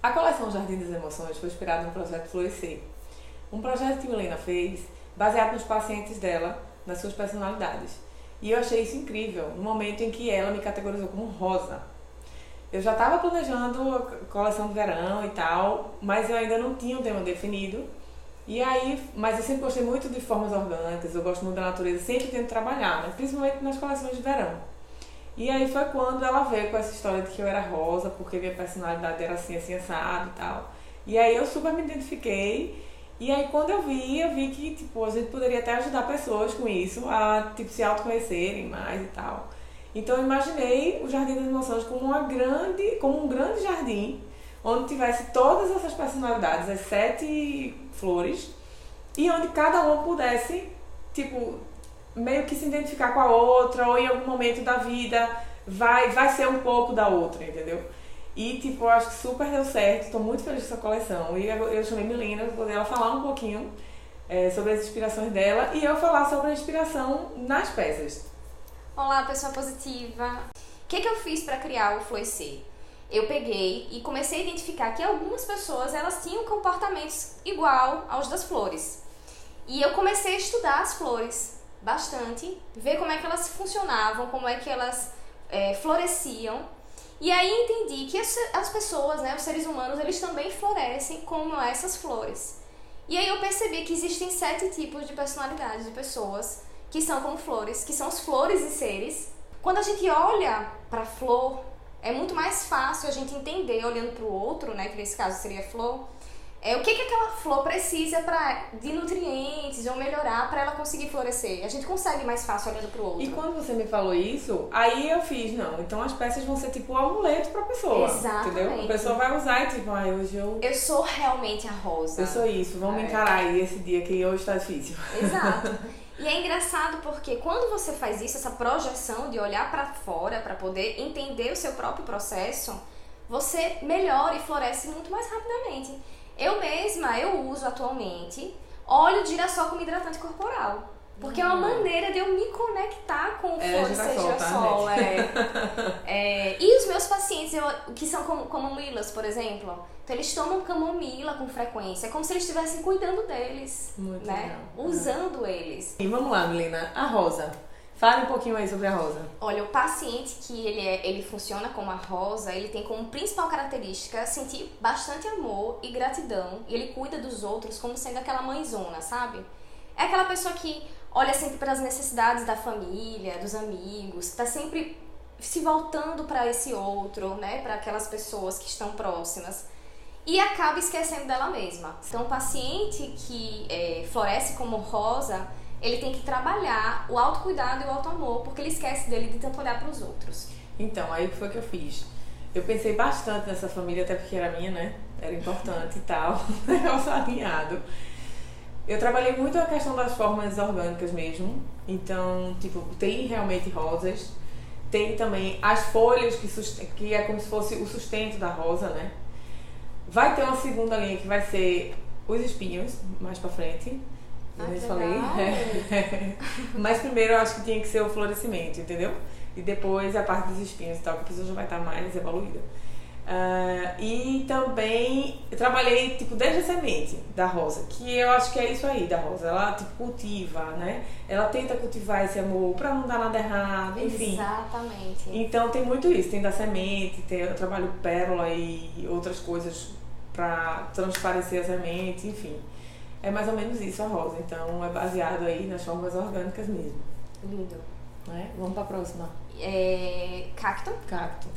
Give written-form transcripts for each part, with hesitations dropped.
A coleção Jardim das Emoções foi inspirada no projeto Florescer, um projeto que Milena fez baseado nos pacientes dela, nas suas personalidades. E eu achei isso incrível, no momento em que ela me categorizou como rosa. Eu já estava planejando a coleção de verão e tal, mas eu ainda não tinha um tema definido. E aí, mas eu sempre gostei muito de formas orgânicas, eu gosto muito da natureza, sempre tento trabalhar, mas principalmente nas coleções de verão. E aí foi quando ela veio com essa história de que eu era rosa, porque minha personalidade era assim, assim, assado e tal. E aí eu super me identifiquei. E aí quando eu vi que tipo, a gente poderia até ajudar pessoas com isso, a tipo, se autoconhecerem mais e tal. Então eu imaginei o Jardim das Emoções como um grande jardim, onde tivesse todas essas personalidades, as 7 flores, e onde cada uma pudesse, tipo, meio que se identificar com a outra, ou em algum momento da vida vai ser um pouco da outra, entendeu? E, tipo, eu acho que super deu certo, estou muito feliz com essa coleção. E eu chamei Milena para poder ela falar um pouquinho sobre as inspirações dela e eu falar sobre a inspiração nas peças. Olá, pessoa positiva! O que eu fiz para criar o Florescer? Eu peguei e comecei a identificar que algumas pessoas elas tinham comportamentos igual aos das flores. E eu comecei a estudar as flores bastante, ver como é que elas funcionavam, como é que elas floresciam. E aí entendi que as pessoas, né, os seres humanos, eles também florescem como essas flores. E aí eu percebi que existem 7 tipos de personalidades de pessoas que são como flores, que são as flores e seres. Quando a gente olha para a flor, é muito mais fácil a gente entender olhando para o outro, né, que nesse caso seria a flor, o que aquela flor precisa de nutrientes ou melhorar para ela conseguir florescer. A gente consegue mais fácil olhando para o outro. E quando você me falou isso, aí eu fiz, não, então as peças vão ser tipo um amuleto pra pessoa. Exatamente. Entendeu? A pessoa vai usar e tipo, hoje eu sou realmente a rosa. Eu sou isso, vamos encarar aí esse dia que hoje tá difícil. Exato. E é engraçado porque quando você faz isso, essa projeção de olhar para fora para poder entender o seu próprio processo, você melhora e floresce muito mais rapidamente. Eu mesma, eu uso atualmente óleo de girassol como hidratante corporal. Porque é uma maneira de eu me conectar com o florescer girassol. E os meus pacientes, que são camomilas, por exemplo, então eles tomam camomila com frequência. É como se eles estivessem cuidando deles, muito né? Legal. Usando eles. E vamos lá, Milena, a rosa. Fale um pouquinho aí sobre a rosa. Olha, o paciente que ele funciona como a rosa, ele tem como principal característica sentir bastante amor e gratidão. E ele cuida dos outros como sendo aquela mãezona, sabe? É aquela pessoa que olha sempre para as necessidades da família, dos amigos, que tá sempre se voltando para esse outro, né? Para aquelas pessoas que estão próximas. E acaba esquecendo dela mesma. Então, o paciente que floresce como rosa, ele tem que trabalhar o autocuidado e o autoamor, porque ele esquece dele de tanto olhar para os outros. Então, aí o que foi que eu fiz? Eu pensei bastante nessa família, até porque era minha, né? Era importante e tal, negócio alinhado. Eu trabalhei muito a questão das formas orgânicas mesmo. Então, tipo, tem realmente rosas. Tem também as folhas, que é como se fosse o sustento da rosa, né? Vai ter uma segunda linha que vai ser os espinhos, mais pra frente. Eu falei. Mas primeiro eu acho que tinha que ser o florescimento, entendeu? E depois a parte dos espinhos e tal, que a pessoa já vai estar mais evoluída. E também eu trabalhei tipo desde a semente da rosa, que eu acho que é isso aí da rosa. Ela tipo cultiva, né? Ela tenta cultivar esse amor pra não dar nada errado, enfim. Exatamente. Então tem muito isso, tem da semente, eu trabalho pérola e outras coisas pra transparecer a semente, enfim. É mais ou menos isso a rosa, então é baseado aí nas formas orgânicas mesmo. Lindo. Né? Vamos pra próxima. Cacto. Cacto.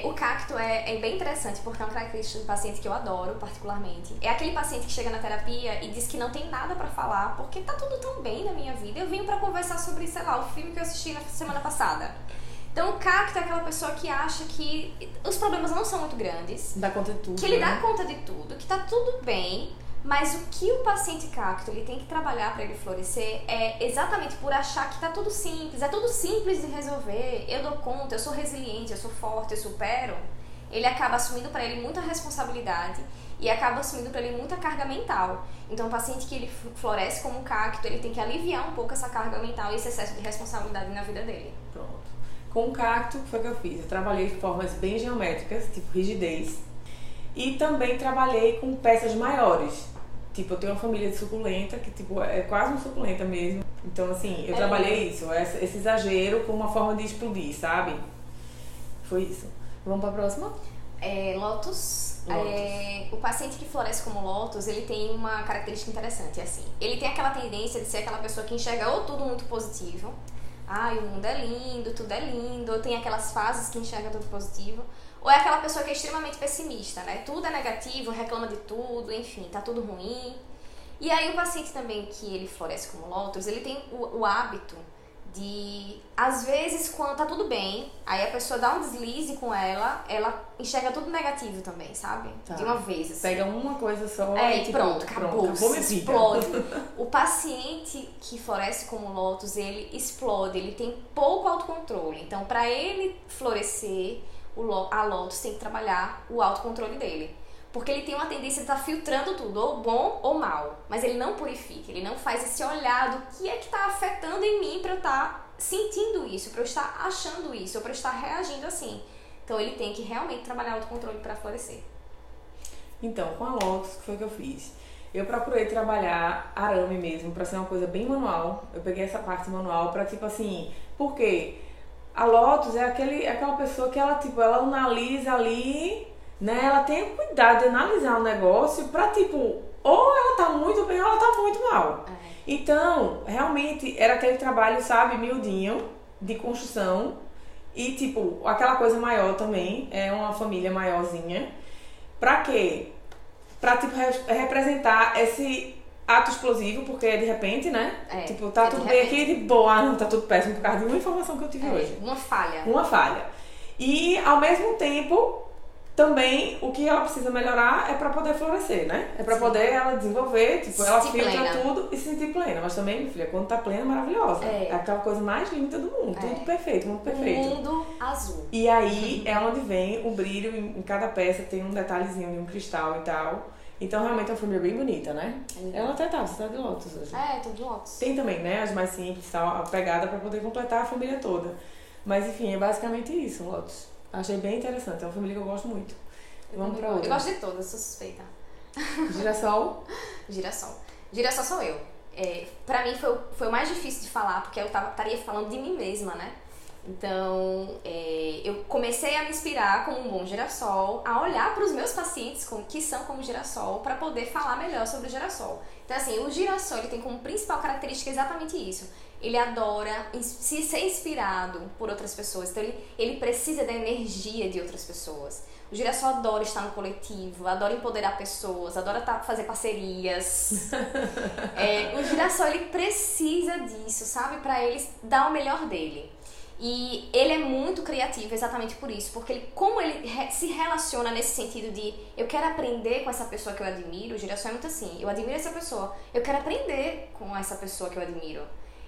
O cacto é bem interessante porque é uma característica do paciente que eu adoro particularmente. É aquele paciente que chega na terapia e diz que não tem nada pra falar porque tá tudo tão bem na minha vida. Eu vim pra conversar sobre, sei lá, o filme que eu assisti na semana passada. Então o cacto é aquela pessoa que acha que os problemas não são muito grandes. Dá conta de tudo. Que ele né? dá conta de tudo, que tá tudo bem. Mas o que o paciente cacto ele tem que trabalhar para ele florescer é exatamente por achar que tá tudo simples, é tudo simples de resolver, eu dou conta, eu sou resiliente, eu sou forte, eu supero. Ele acaba assumindo para ele muita responsabilidade e acaba assumindo para ele muita carga mental. Então o paciente que ele floresce como um cacto, ele tem que aliviar um pouco essa carga mental e esse excesso de responsabilidade na vida dele. Pronto. Com o cacto, foi o que eu fiz. Eu trabalhei de formas bem geométricas, tipo rigidez. E também trabalhei com peças maiores. Tipo, eu tenho uma família de suculenta, que tipo, é quase uma suculenta mesmo. Então, assim, eu trabalhei isso, esse exagero com uma forma de explodir, sabe? Foi isso. Vamos pra próxima? Lótus. O paciente que floresce como lótus, ele tem uma característica interessante, assim. Ele tem aquela tendência de ser aquela pessoa que enxerga ou tudo muito positivo. Ai, o mundo é lindo, tudo é lindo. Ou tem aquelas fases que enxerga tudo positivo. Ou é aquela pessoa que é extremamente pessimista, né? Tudo é negativo, reclama de tudo, enfim, tá tudo ruim. E aí o paciente também que ele floresce como lótus, ele tem o hábito de, às vezes, quando tá tudo bem, aí a pessoa dá um deslize com ela enxerga tudo negativo também, sabe? Tá. De uma vez, assim. Pega uma coisa só e tipo, pronto, acabou minha vida. explode. O paciente que floresce como lótus, ele explode, ele tem pouco autocontrole. Então, para ele florescer, a lótus tem que trabalhar o autocontrole dele. Porque ele tem uma tendência de estar filtrando tudo, ou bom ou mal. Mas ele não purifica, ele não faz esse olhar do que é que está afetando em mim para eu estar sentindo isso, para eu estar achando isso, ou para eu estar reagindo assim. Então ele tem que realmente trabalhar o autocontrole para florescer. Então, com a Lótus, o que foi que eu fiz? Eu procurei trabalhar arame mesmo, para ser uma coisa bem manual. Eu peguei essa parte manual para tipo assim, por quê? A Lótus é aquela pessoa que ela analisa ali, né? Ela tem o cuidado de analisar o negócio pra, tipo, ou ela tá muito bem ou ela tá muito mal. Então, realmente, era aquele trabalho, sabe, miudinho, de construção. E, tipo, aquela coisa maior também, é uma família maiorzinha. Pra quê? Pra, tipo, representar esse ato explosivo, porque de repente, né? Tipo, tá tudo bem aqui, de boa, não tá tudo péssimo por causa de uma informação que eu tive hoje. Uma falha. Uma falha. E, ao mesmo tempo, também o que ela precisa melhorar é pra poder florescer, né? É pra poder ela desenvolver, tipo, ela filtra tudo e se sentir plena. Mas também, minha filha, quando tá plena, é maravilhosa. É aquela coisa mais linda do mundo. Tudo perfeito, muito perfeito. Mundo azul. E aí é onde vem o brilho em cada peça, tem um detalhezinho de um cristal e tal. Então, realmente é uma família bem bonita, né? Ela até você tá de lótus hoje. Tô de lótus. Tem também, né? As mais simples, tal, a pegada pra poder completar a família toda. Mas, enfim, é basicamente isso, lótus. Achei bem interessante, é uma família que eu gosto muito. Vamos pra outra. Eu gosto de todas, sou suspeita. Girassol? Girassol. Girassol sou eu. Pra mim foi o mais difícil de falar, porque eu estaria falando de mim mesma, né? Então, eu comecei a me inspirar como um bom girassol, a olhar para os meus pacientes que são como girassol, para poder falar melhor sobre o girassol. Então, assim, o girassol ele tem como principal característica exatamente isso. Ele adora se ser inspirado por outras pessoas, então ele precisa da energia de outras pessoas. O girassol adora estar no coletivo, adora empoderar pessoas, adora fazer parcerias. O girassol ele precisa disso, sabe? Para ele dar o melhor dele. E ele é muito criativo exatamente por isso, porque como ele se relaciona nesse sentido de eu quero aprender com essa pessoa que eu admiro, o girassol é muito assim, eu admiro essa pessoa, eu quero aprender com essa pessoa que eu admiro.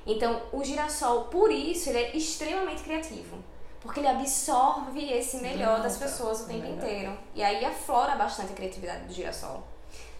Então, o girassol, por isso, ele é extremamente criativo, porque ele absorve esse melhor das pessoas o tempo inteiro. E aí aflora bastante a criatividade do girassol.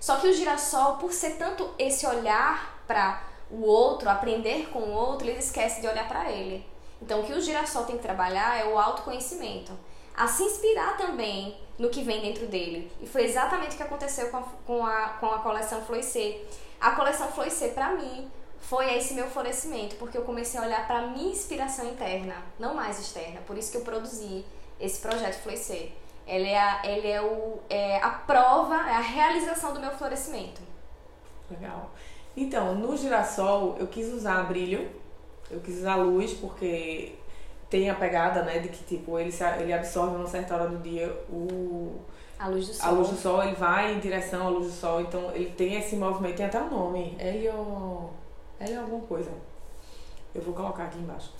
Só que o girassol, por ser tanto esse olhar para o outro, aprender com o outro, ele esquece de olhar para ele. Então, o que o girassol tem que trabalhar é o autoconhecimento, a se inspirar também no que vem dentro dele. E foi exatamente o que aconteceu com a coleção Florescer. A coleção Florescer, para mim, foi esse meu florescimento, porque eu comecei a olhar para a minha inspiração interna, não mais externa. Por isso que eu produzi esse projeto Florescer. Ele é a prova, é a realização do meu florescimento. Legal. Então, no girassol, eu quis usar brilho. Eu quis usar luz porque tem a pegada, né, de que tipo ele absorve uma certa hora do dia a luz do sol. A luz do sol, ele vai em direção à luz do sol, então ele tem esse movimento, tem até um nome, alguma coisa. Eu vou colocar aqui embaixo.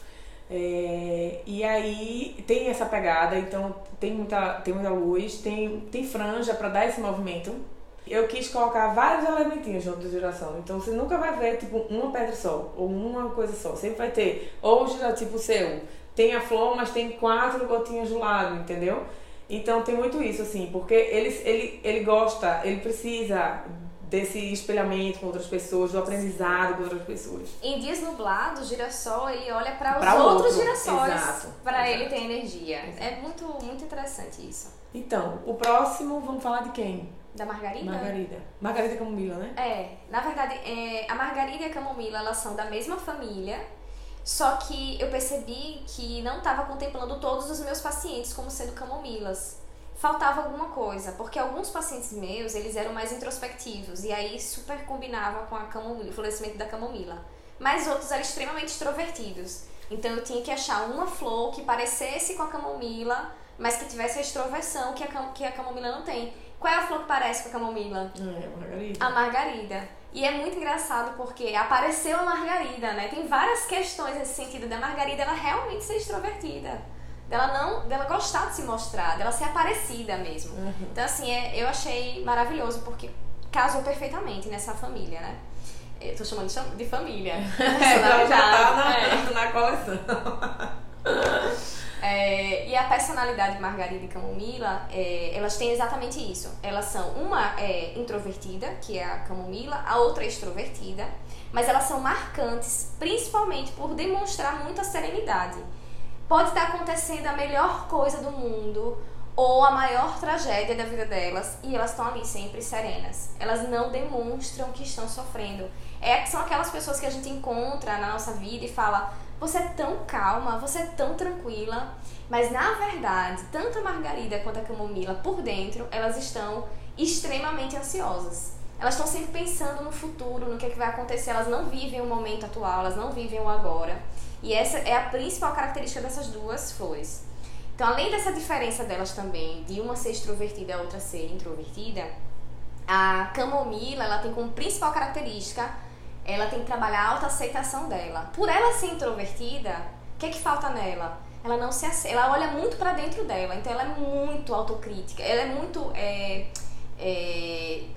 E aí tem essa pegada, então tem muita luz, tem franja para dar esse movimento. Eu quis colocar vários elementinhos junto do girassol. Então você nunca vai ver tipo uma pedra só ou uma coisa só. Sempre vai ter ou tipo o seu. Tem a flor, mas tem 4 gotinhas do lado, entendeu? Então tem muito isso, assim, porque ele gosta, ele precisa desse espelhamento com outras pessoas, do aprendizado com outras pessoas. Em dias nublados, o girassol ele olha para os outros girassóis para ele ter energia. Exato. É muito, muito interessante isso. Então, o próximo, vamos falar de quem? Da Margarida? Margarida Camomila, né? Na verdade, a Margarida e a Camomila, elas são da mesma família, só que eu percebi que não estava contemplando todos os meus pacientes como sendo camomilas. Faltava alguma coisa, porque alguns pacientes meus, eles eram mais introspectivos, e aí super combinava com a camomila, o florescimento da camomila. Mas outros eram extremamente extrovertidos. Então eu tinha que achar uma flor que parecesse com a camomila, mas que tivesse a extroversão que a camomila não tem. Qual é a flor que parece com a camomila? A Margarida. A Margarida. E é muito engraçado porque apareceu a Margarida, né? Tem várias questões nesse sentido da Margarida, ela realmente ser extrovertida. Dela gostar de se mostrar, dela ser aparecida mesmo. Então assim, eu achei maravilhoso porque casou perfeitamente nessa família, né? Eu tô chamando de família. Já tá na coleção. E a personalidade de Margarida e Camomila, elas têm exatamente isso. Elas são, uma introvertida, que é a Camomila, a outra é extrovertida, mas elas são marcantes, principalmente por demonstrar muita serenidade. Pode estar acontecendo a melhor coisa do mundo ou a maior tragédia da vida delas e elas estão ali sempre serenas. Elas não demonstram que estão sofrendo. São aquelas pessoas que a gente encontra na nossa vida e fala: você é tão calma, você é tão tranquila, mas na verdade, tanto a Margarida quanto a Camomila, por dentro, elas estão extremamente ansiosas. Elas estão sempre pensando no futuro, no que vai acontecer, elas não vivem o momento atual, elas não vivem o agora. E essa é a principal característica dessas duas flores. Então, além dessa diferença delas também, de uma ser extrovertida e a outra ser introvertida, a Camomila, ela tem como principal característica, ela tem que trabalhar a autoaceitação dela. Por ela ser introvertida, o que falta nela? Ela não se aceita, ela olha muito pra dentro dela, então ela é muito autocrítica, ela é muito...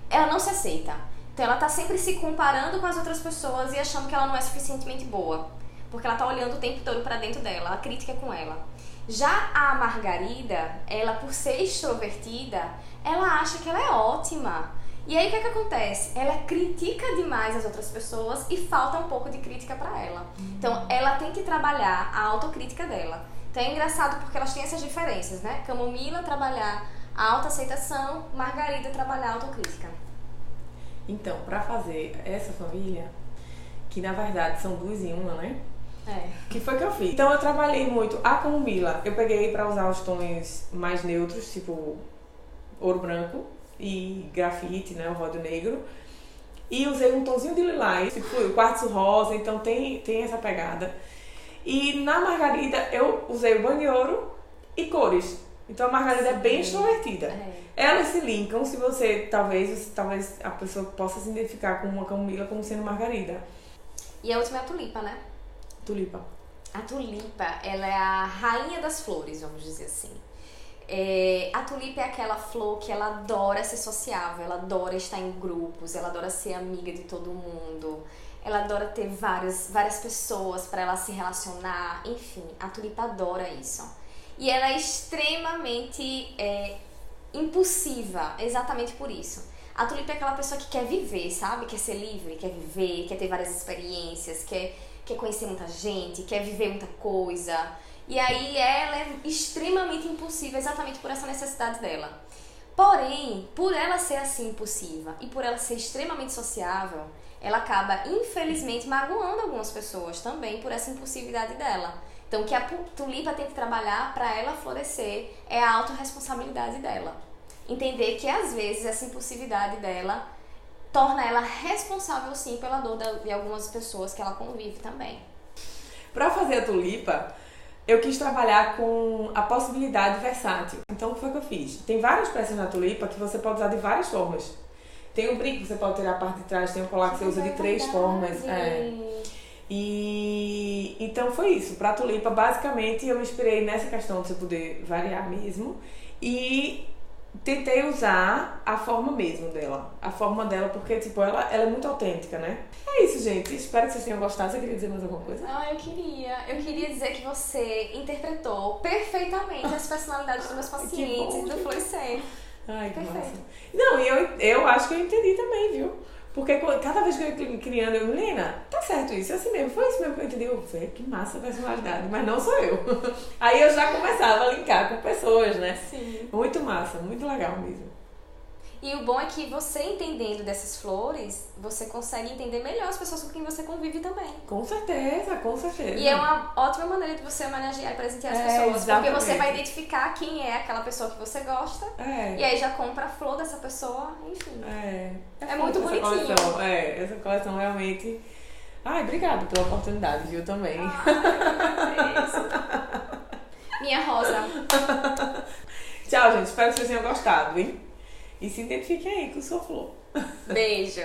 ela não se aceita. Então ela tá sempre se comparando com as outras pessoas e achando que ela não é suficientemente boa, porque ela tá olhando o tempo todo pra dentro dela, a crítica é com ela. Já a Margarida, ela por ser extrovertida, ela acha que ela é ótima. E aí o que acontece? Ela critica demais as outras pessoas e falta um pouco de crítica pra ela. Então ela tem que trabalhar a autocrítica dela. Então é engraçado porque elas têm essas diferenças, né? Camomila trabalhar a autoaceitação, Margarida trabalhar a autocrítica. Então, pra fazer essa família, que na verdade são duas em uma, né? Que foi que eu fiz? Então eu trabalhei muito a Camomila. Eu peguei pra usar os tons mais neutros, tipo ouro branco e grafite, né, o rodo negro. E usei um tonzinho de lilás, tipo o quartzo rosa, então tem essa pegada. E na Margarida eu usei o banho de ouro e cores. Então a Margarida é bem extrovertida. Elas se linkam se você, talvez a pessoa possa se identificar com uma Camomila como sendo Margarida. E a última é a tulipa, né? Tulipa. A tulipa, ela é a rainha das flores, vamos dizer assim. A tulipa é aquela flor que ela adora ser sociável, ela adora estar em grupos, ela adora ser amiga de todo mundo, ela adora ter várias pessoas para ela se relacionar, enfim, a tulipa adora isso. E ela é extremamente impulsiva, exatamente por isso. A tulipa é aquela pessoa que quer viver, sabe? Quer ser livre, quer viver, quer ter várias experiências, quer conhecer muita gente, quer viver muita coisa. E aí ela é extremamente impulsiva exatamente por essa necessidade dela. Porém, por ela ser assim impulsiva e por ela ser extremamente sociável, ela acaba infelizmente magoando algumas pessoas também por essa impulsividade dela. Então o que a tulipa tem que trabalhar para ela florescer é a autorresponsabilidade dela. Entender que às vezes essa impulsividade dela torna ela responsável sim pela dor de algumas pessoas que ela convive também. Para fazer a tulipa, eu quis trabalhar com a possibilidade versátil. Então, o que foi que eu fiz? Tem várias peças na tulipa que você pode usar de várias formas. Tem um brinco que você pode tirar a parte de trás, tem um colar que você usa de 3 formas. E então foi isso. Para a tulipa, basicamente, eu me inspirei nessa questão de você poder variar mesmo. E tentei usar a forma mesmo dela. A forma dela, porque tipo, ela é muito autêntica, né? É isso, gente. Espero que vocês tenham gostado. Você queria dizer mais alguma coisa? Eu queria dizer que você interpretou perfeitamente as personalidades dos meus pacientes do Florescer. Ai, que massa. Não, e eu acho que eu entendi também, viu? Porque cada vez que eu ia criando, eu, Milena, tá certo isso, é assim mesmo, foi isso mesmo que eu entendi. Eu falei, que massa a personalidade, mas não sou eu. Aí eu já começava a linkar com pessoas, né? Sim. Muito massa, muito legal mesmo. E o bom é que você entendendo dessas flores, você consegue entender melhor as pessoas com quem você convive também. Com certeza, com certeza. E é uma ótima maneira de você homenagear e presentear as pessoas. Exatamente. Porque você vai identificar quem é aquela pessoa que você gosta. E aí já compra a flor dessa pessoa, enfim. É muito bonitinho. Essa coleção realmente... Ai, obrigada pela oportunidade, viu, também. Minha rosa. Tchau, gente. Espero que vocês tenham gostado, hein? E se identifiquem aí com sua flor. Beijo.